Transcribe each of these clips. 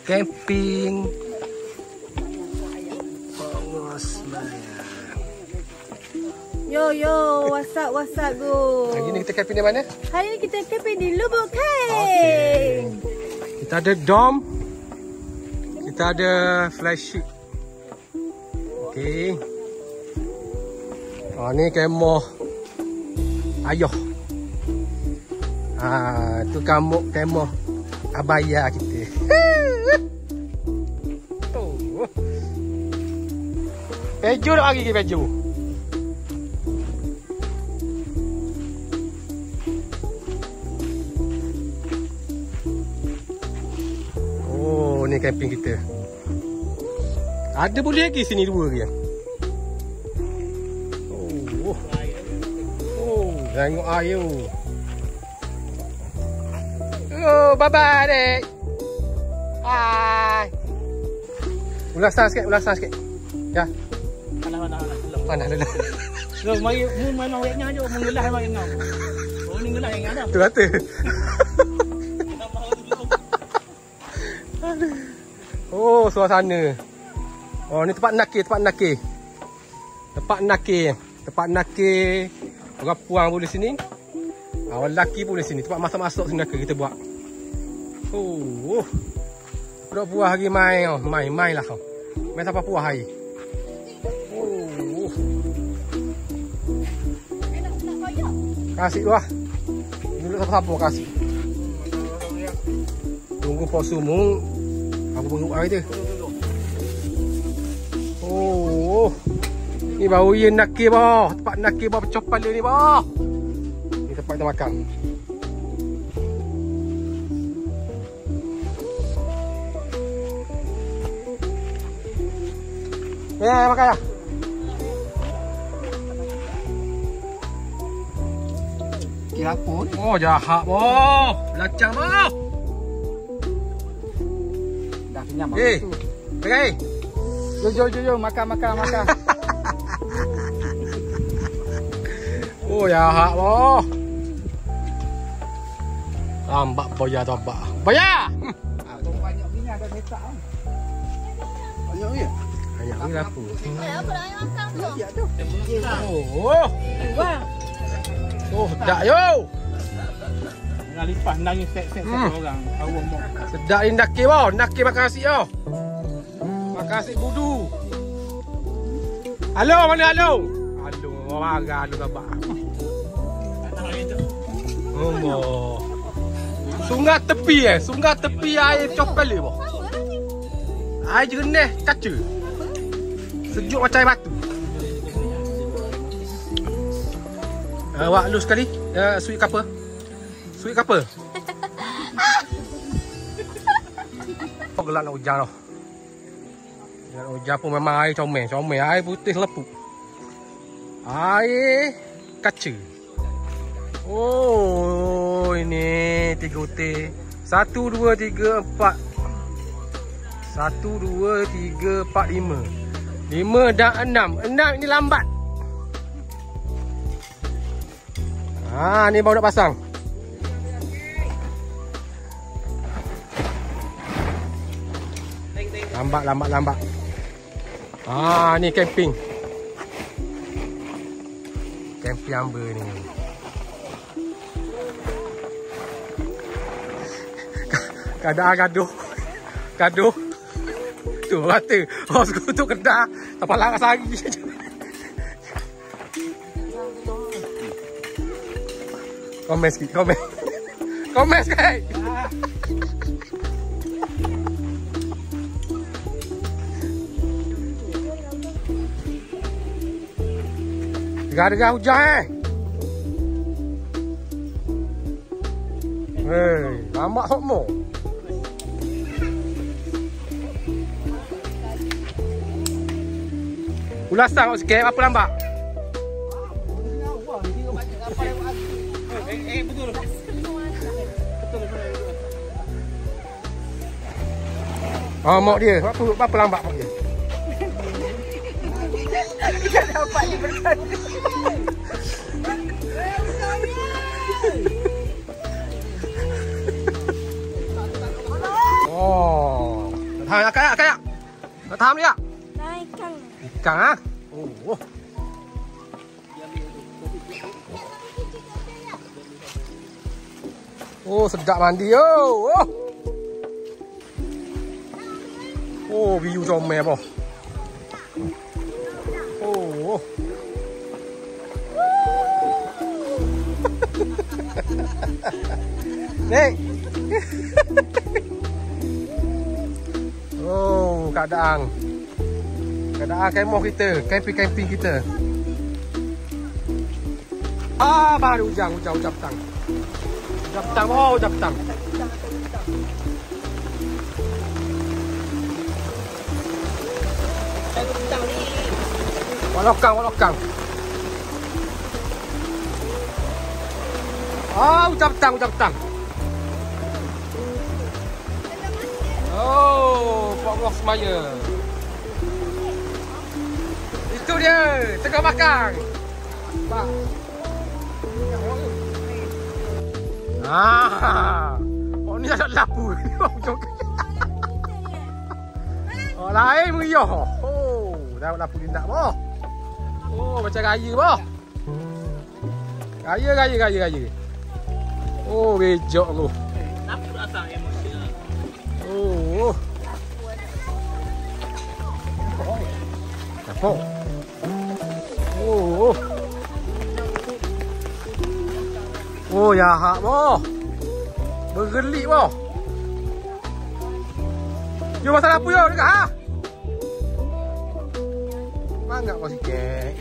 camping. Yo yo, what's up go? Hari ni kita camping di mana? Hari ni kita camping di Lubuk Kain. Okay. Kita ada dom. Kita ada flagship. Okey. Ni kemah ayah. Tu kamuk kemah abaya kita. Peju nak lagi ke peju? Oh, ni camping kita. Ada boleh lagi sini dua dia. Tengok air. Oh, bye-bye, dek. Hai. Ulasan sikit. Ya. Panas dah. Jom, mari main awaknya je, mengelah main ngau. Oh, ni ngelah yang ada. Tu kata. Oh, suasana. Oh, ni tempat nakir. Tempat nakir. Orang puang boleh sini. Orang lelaki boleh sini. Tempat masak-masak sini kita buat. Oh. Budak puas hari main. Main lah kau. Main sampai puas hari. Oh. Kasih lah. Duduk siapa-siapa kasih. Tunggu pos sumung. Aku buruk hari tu. Oh. Ni baru ye nakir bah. Tempat nakir bah pecah kepala ni bah. Ni tempat kita makan. Ya, makan lah. Kira pun. Oh, jahat bah. Lacang bah. Dah kenyang. Pergi. Jom, makan. Oh, jahat bah. Lambat boya tu abak. Boya! Banyak bini ada metak kan. Banyak ya? Banyak ni apa? Apa nak makan tu? Ya tu. Oh. Oh, sedap yo. Dengan lipas nangis set orang. Awak mau. Sedap ni nakir bah. Nakir makan nasi yo. Makan nasi budu. Halo, mana halo? Halo, marah halo abak. Oh. Sungai tepi air coklat le bah. Air jernih kaca. Sejuk macam air batu. Awak lu sekali sweet couple. Oh, gelap nak hujan dah. Gelap hujan pun memang air comel, air putih lepuk. Air kaca. Oh, ini 3 hotel. 1, 2, 3, 4. 1, 2, 3, 4, 5. 5 dan 6. 6 ini lambat. Ni baru nak pasang. Lambat. Ni camping. Camping Amber ni. Keadaan gaduh. Tu kata, sekutu kedah. Sampai laras lagi. Komen sikit. Dengar hujan lambat semua. Ulasan awak sikit, apa lambat? Betul. Mak dia, apa lambat mak dia? Tak dapat diberkati. Oh. ikan ah. Oh. Oh, sedap mandi yo. Oh, view comel apa. Oh. Nek. Oh, keadaan kemah kita, camping kita. Ah, baru hujan petang. Hujan petang. Walokang. Ah, hujan petang. Oh, Pak Wong semaya. Itu dia, tengah makan. Pak. Oh ni ada lapu. Oh lain meriah. Oh, dah lapu dindak boh. Oh, macam raya boh. Raya. Oh, bejok tu. Lapu atas yang masih. Oh. Apa? Oh. Oh, ya hak boh. Bergelik boh. Yo masak apa yo dekat ha? Mangga kau sikit.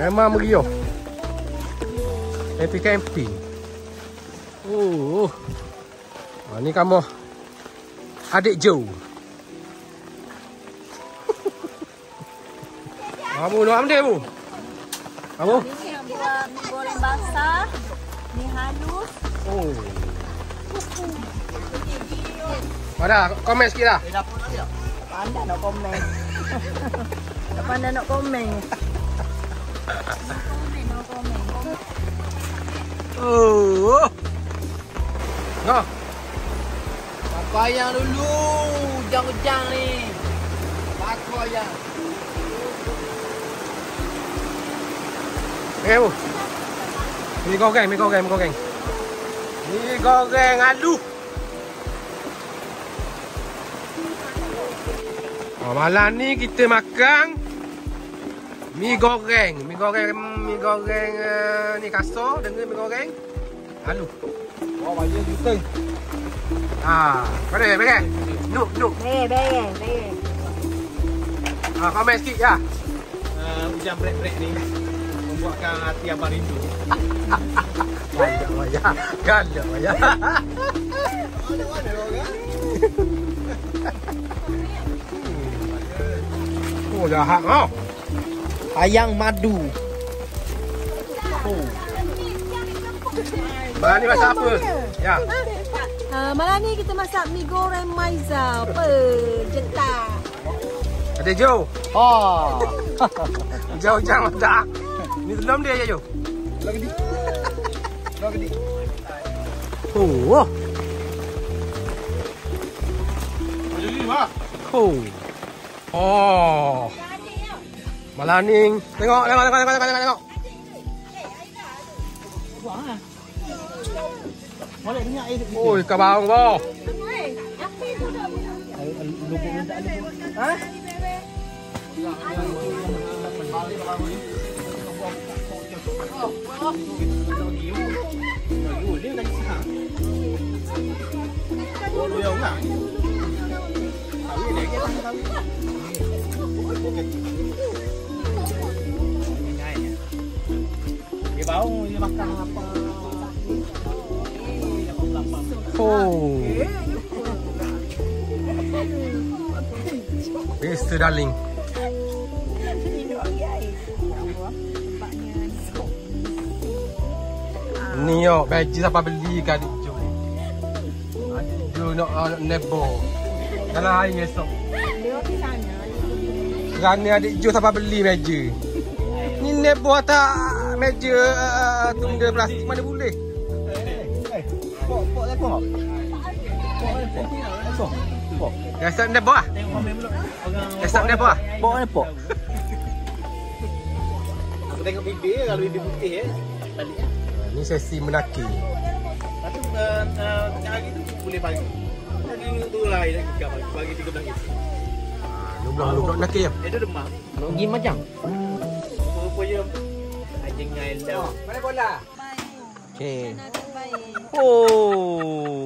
Memang meriah. Happy camping. Oh. Ni kamu adik Joe. Kamu nak ambil bu? Kamu? Ini yang buat mie goreng basah, mie halus. Oh. Ada komen sikit lah. Dapur lagi tak? Pandai nak komen. Tak pandai nak komen. Oh. Nah. Pakai ayam dulu. Ujang-ujang ni. Pakai ayam. Bu. Mie goreng. Mie goreng alu. Oh, malam ni kita makan mie goreng ni kasar dengan mie goreng alu. Oh, banyak juga. Pakai. Nuk. Beng. Komen sikit ya. Hujan break ni membuatkan hati abang rindu. Galak ya. Oh, dah hak oh. Ayam madu. Oh. Malam ni masak apa? Ya. Malam ni kita masak mie goreng Maiza. Apa? Jetak. Ada Jo. Oh. Jauh masak. Ni telur dia je Jo. Lagi. Oh. Jadi mak. Oh. Malam ni tengok. Buang ah. Boleh minyak air. Oh, ikan baung boh. Lubuk minta lubuk. Ha? Dia bau, dia makan apa? Oh. Mr. Darling. Ni yo, baju siapa beli kat adik Jo. Adik Jo nak nebo. Dalam hari esok. Kerana adik Jo siapa beli meja. Ni nebo atas meja tunda plastik mana boleh. Pok lekong. Pok lekong. apa? Rasa dia buah. Tengok komen dulu. Rasa dia buah. Bawa apa? Aku tengok bibir kalau bibir putih balik. Ni sesi menaki. Lepas tu tengah hari tu boleh pagi. Lagi tu lah lagi pagi 13 hari. Lublok naki ya. Dia demam. Nak pergi macam? Rupanya anjing dengan Eldar. Mana bola? Okay. Nak baik. Oh.